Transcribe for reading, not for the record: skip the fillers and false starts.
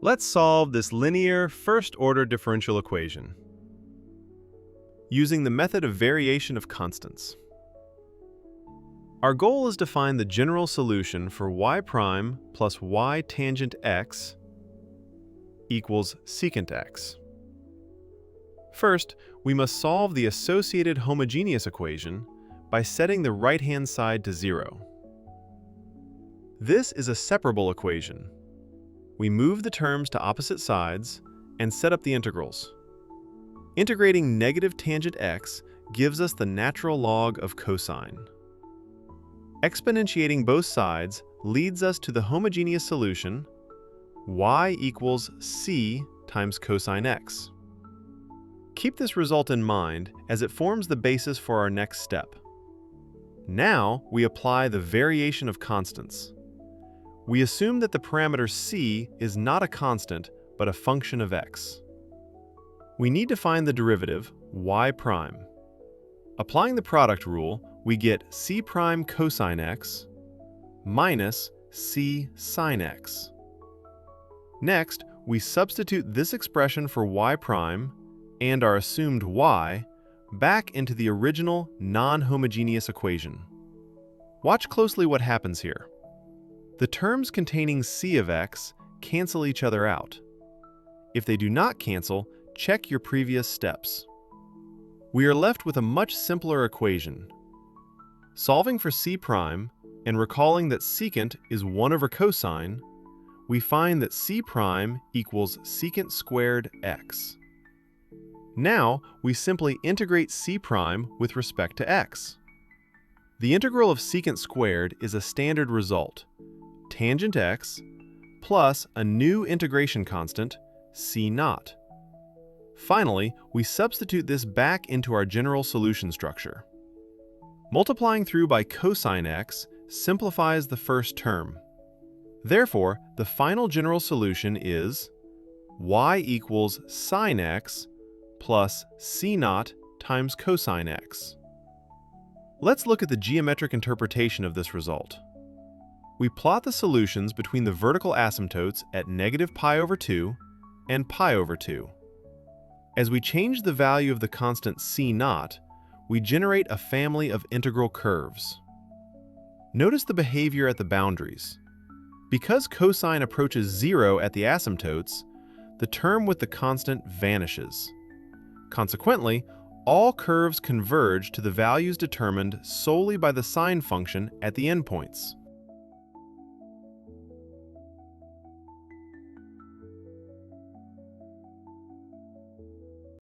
Let's solve this linear first-order differential equation using the method of variation of constants. Our goal is to find the general solution for y prime plus y tangent x equals secant x. First, we must solve the associated homogeneous equation by setting the right-hand side to 0. This is a separable equation. We move the terms to opposite sides and set up the integrals. Integrating negative tangent x gives us the natural log of cosine. Exponentiating both sides leads us to the homogeneous solution y equals c times cosine x. Keep this result in mind as it forms the basis for our next step. Now we apply the variation of constants. We assume that the parameter c is not a constant, but a function of x. We need to find the derivative, y prime. Applying the product rule, we get c prime cosine x minus c sine x. Next, we substitute this expression for y prime and our assumed y back into the original non-homogeneous equation. Watch closely what happens here. The terms containing c of x cancel each other out. If they do not cancel, check your previous steps. We are left with a much simpler equation. Solving for c prime and recalling that secant is 1 over cosine, we find that c prime equals secant squared x. Now, we simply integrate c prime with respect to x. The integral of secant squared is a standard result, tangent x plus a new integration constant, c naught. Finally, we substitute this back into our general solution structure. Multiplying through by cosine x simplifies the first term. Therefore, the final general solution is y equals sine x plus c naught times cosine x. Let's look at the geometric interpretation of this result. We plot the solutions between the vertical asymptotes at negative pi over 2 and pi over 2. As we change the value of the constant c naught, we generate a family of integral curves. Notice the behavior at the boundaries. Because cosine approaches 0 at the asymptotes, the term with the constant vanishes. Consequently, all curves converge to the values determined solely by the sine function at the endpoints.